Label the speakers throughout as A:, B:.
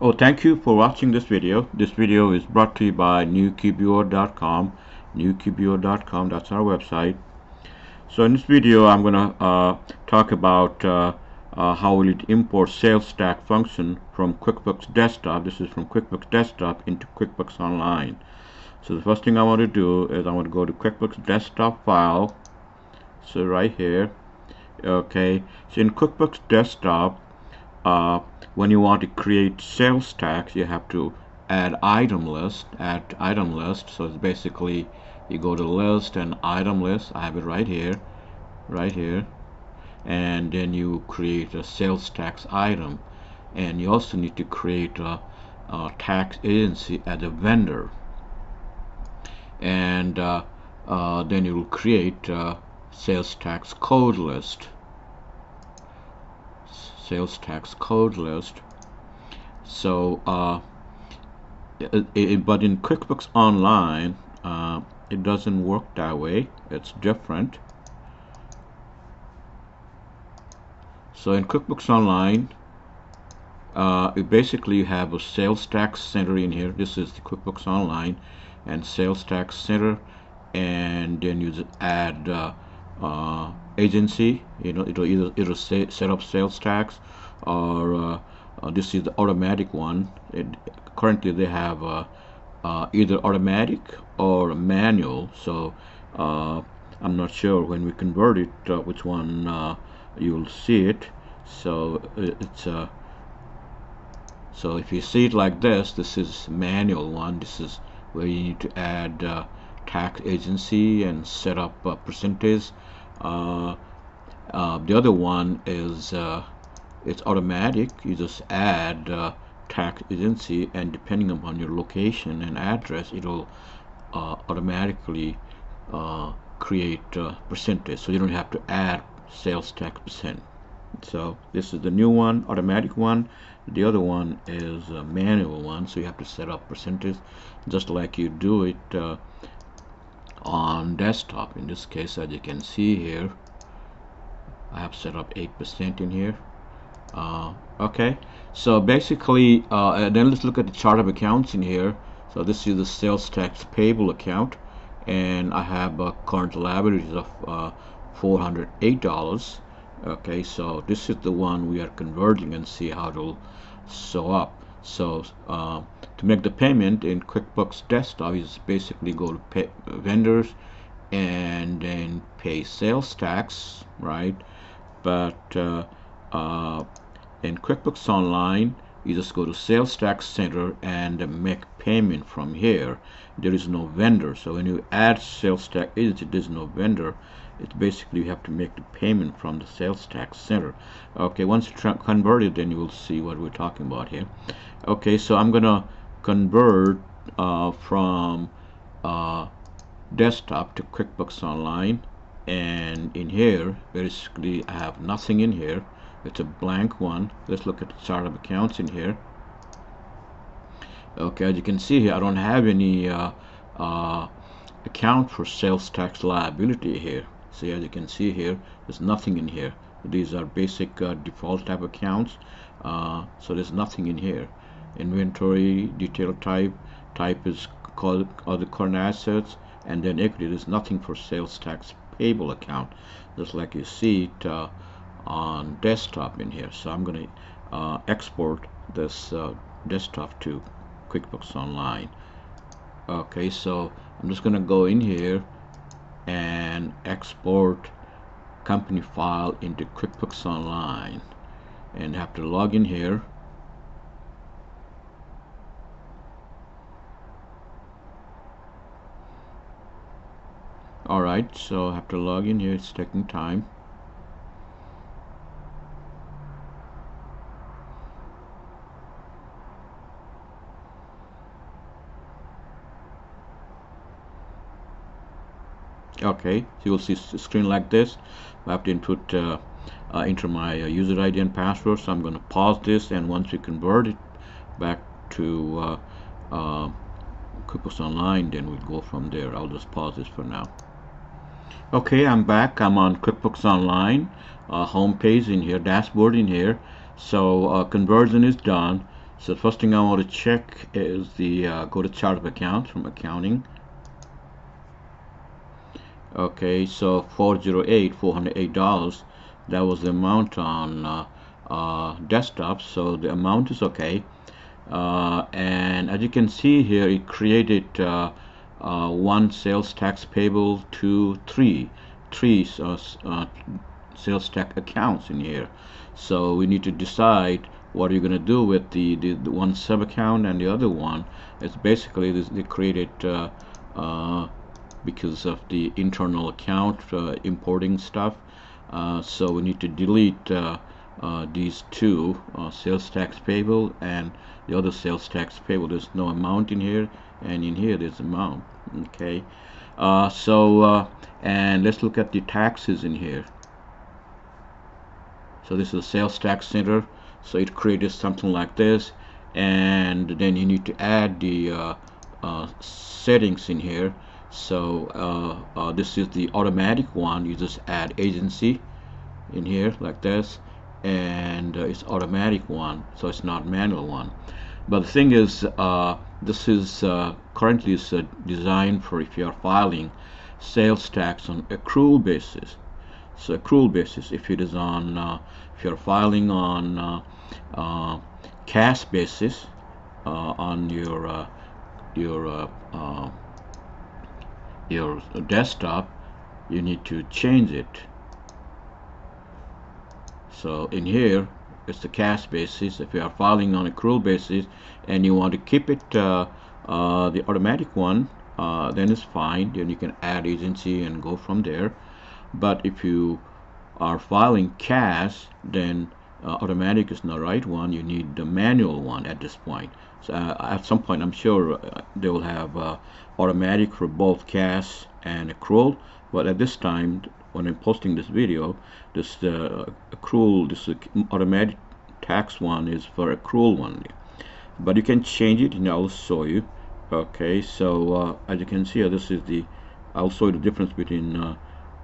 A: Oh, thank you for watching this video. This video is brought to you by newqbo.com. Newqbo.com, that's our website. So in this video, I'm going to talk about how will it import sales tax function from QuickBooks Desktop. This is from QuickBooks Desktop into QuickBooks Online. So the first thing I want to do is I want to go to QuickBooks Desktop file. So right here. Okay. So in QuickBooks Desktop, when you want to create sales tax, you have to add item list. So it's basically you go to list and item list. I have it right here, and then you create a sales tax item, and you also need to create a tax agency as a vendor, and then you will create sales tax code list. So but in QuickBooks Online it doesn't work that way. It's different. So in QuickBooks Online you basically have a sales tax center in here. This is the QuickBooks Online and sales tax center, and then you just add agency. It'll either set up sales tax, or this is the automatic one. Currently they have either automatic or manual, so I'm not sure when we convert it which one you'll see it. So it's so if you see it like this is manual one. This is where you need to add tax agency and set up percentage. The other one is it's automatic. You just add tax agency, and depending upon your location and address, it'll automatically create percentage, so you don't have to add sales tax percent. So this is the new one, automatic one. The other one is a manual one, so you have to set up percentage just like you do it on desktop. In this case, as you can see here, I have set up 8% in here. Okay, so basically then let's look at the chart of accounts in here. So this is the sales tax payable account, and I have current liabilities of $408. Okay, so this is the one we are converting, and see how it'll show up. So to make the payment in QuickBooks Desktop, you just basically go to pay vendors and then pay sales tax, right? But in QuickBooks Online, you just go to Sales Tax Center and make payment from here. There is no vendor, so when you add sales tax agency, there's no vendor. It's basically you have to make the payment from the Sales Tax Center. Okay, once you convert it, then you will see what we're talking about here. Okay, so I'm gonna convert from desktop to QuickBooks Online, and in here basically I have nothing in here. It's a blank one. Let's look at the chart of accounts in here. Okay, as you can see here, I don't have any account for sales tax liability here. See, as you can see here, there's nothing in here. These are basic default type accounts, so there's nothing in here. Inventory, detail type is called other current assets, and then equity. There's nothing for sales tax payable account, just like you see it on desktop in here. So I'm going to export this desktop to QuickBooks Online. Okay, so I'm just going to go in here and export company file into QuickBooks Online, and have to log in here. Alright, so I have to log in here. It's taking time. Okay, so you will see a screen like this. I have to enter my user ID and password. So I'm going to pause this, and once we convert it back to QuickBooks Online, then we'll go from there. I'll just pause this for now. Okay, I'm back. I'm on QuickBooks Online, home page in here, dashboard in here. So conversion is done. So the first thing I want to check is the go to chart of accounts from accounting. Okay, so $408, that was the amount on desktop, so the amount is okay. And as you can see here, it created one sales tax payable, three sales tax accounts in here. So we need to decide what are you going to do with the one sub account, and the other one is basically they created because of the internal account importing stuff. So we need to delete these two, sales tax payable and the other sales tax payable. There's no amount in here, and in here there's amount. Okay, and let's look at the taxes in here. So this is a sales tax center, so it created something like this, and then you need to add the settings in here. So this is the automatic one. You just add agency in here like this, and it's automatic one, so it's not manual one. But the thing is, this is currently is designed for if you are filing sales tax on accrual basis. So accrual basis, if it is on if you're filing on cash basis on your desktop, you need to change it. So in here it's the cash basis. If you are filing on accrual basis and you want to keep it the automatic one, then it's fine. Then you can add agency and go from there. But if you are filing cash, then automatic is not the right one. You need the manual one at this point. So at some point, I'm sure they will have automatic for both cash and accrual. But at this time, when I'm posting this video, this accrual, this automatic tax one is for accrual only. But you can change it, and I'll show you. Okay, so as you can see, this is the. I'll show you the difference between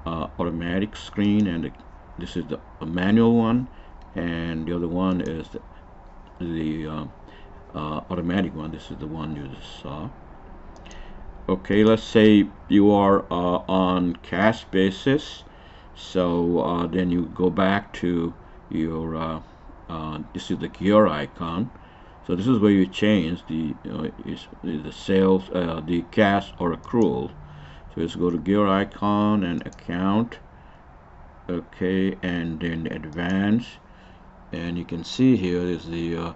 A: automatic screen and this is the manual one, and the other one is the automatic one. This is the one you just saw. Okay, let's say you are on cash basis, so then you go back to your this is the gear icon. So this is where you change the the sales, the cash or accrual. So let's go to gear icon and account. Okay, and then advance, and you can see here is the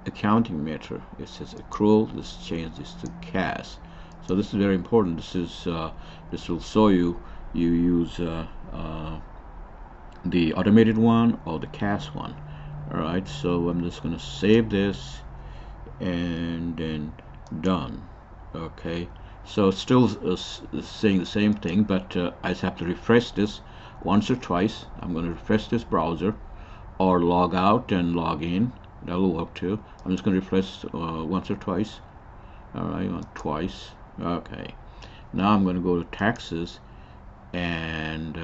A: accounting method. It says accrual. Let's change this to cash. So this is very important. This is this will show you use the automated one or the cash one. All right, so I'm just going to save this and then done. Okay, so it's still saying the same thing, but I just have to refresh this once or twice. I'm going to refresh this browser or log out and log in. That will work too. I'm just going to refresh once or twice. All right, twice. Okay, now I'm going to go to taxes, and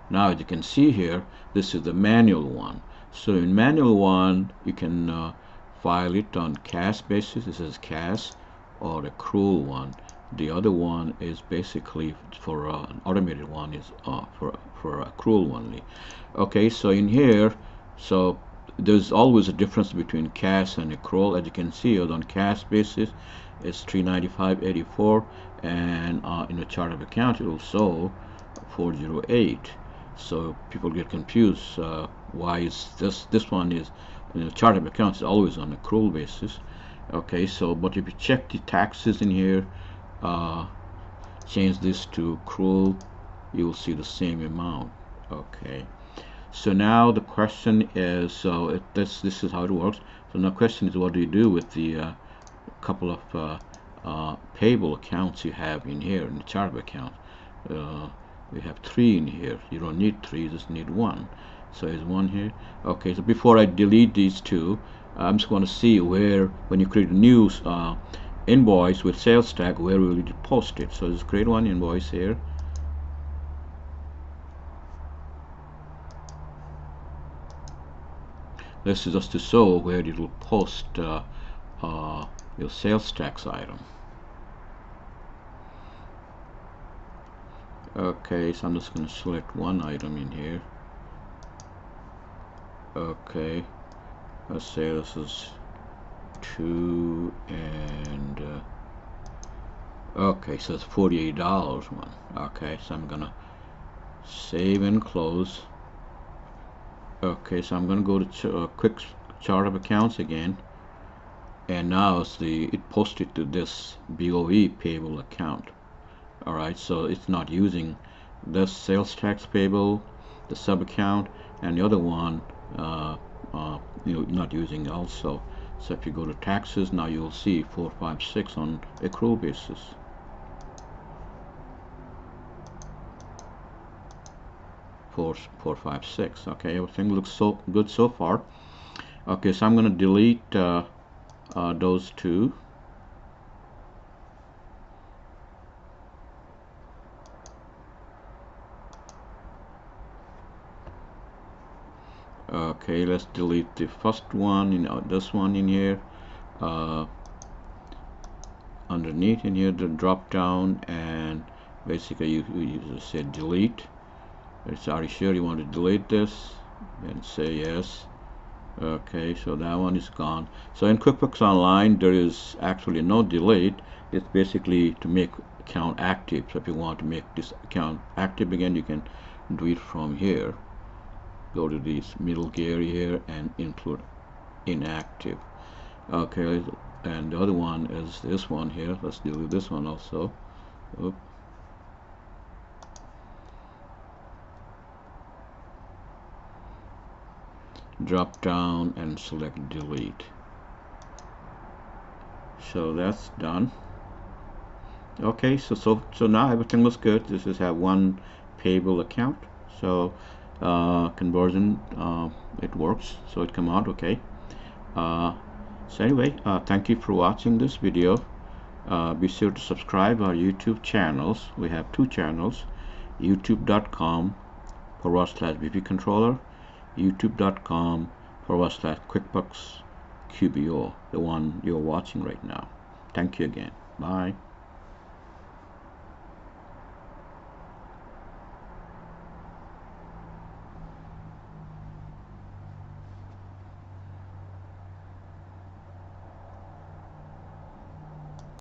A: now as you can see here, this is the manual one. So in manual one, you can file it on cash basis. This is cash, or accrual one. The other one is basically for an automated one is for accrual only. Okay, so in here, so there's always a difference between cash and accrual. As you can see, on cash basis, it's $395.84, and in the chart of account, it will show 408. So people get confused. Why is this one is in the chart of accounts is always on accrual basis? Okay, so but if you check the taxes in here, change this to accrual, you will see the same amount. Okay, so now the question is, so this is how it works. So now the question is, what do you do with the couple of payable accounts you have in here in the chart of account? We have 3 in here. You don't need 3, you just need 1. So is 1 here. Okay, so before I delete these 2, I'm just going to see where, when you create a new invoice with sales tax, where will you post it. So just create one invoice here. This is just to show where it will post your sales tax item. Okay, so I'm just going to select one item in here. Okay, let's say this is 2 and okay, so it's $48 one. Okay, so I'm gonna save and close. Okay, so I'm gonna go to quick chart of accounts again, and now it posted to this BOE payable account. Alright, so it's not using this sales tax payable, the sub account, and the other one not using also. So if you go to taxes, now you'll see 456 on accrual basis. Four, 456. Okay, everything looks so good so far. Okay, so I'm going to delete those two. Okay, let's delete the first one, this one in here. Underneath in here, the drop down, and basically you just say delete. Are you sure you want to delete this? And say yes. Okay, so that one is gone. So in QuickBooks Online, there is actually no delete. It's basically to make account active. So if you want to make this account active again, you can do it from here. Go to this middle gear here and include inactive. Okay, and the other one is this one here. Let's delete this one also. Oop. Drop down and select delete. So that's done. Okay, so now everything looks good. This is have one payable account. So conversion, it works. So it come out okay. So anyway, thank you for watching this video. Be sure to subscribe our YouTube channels. We have two channels: youtube.com/BP Controller, youtube.com/QuickBooks QBO, the one you're watching right now. Thank you again. Bye.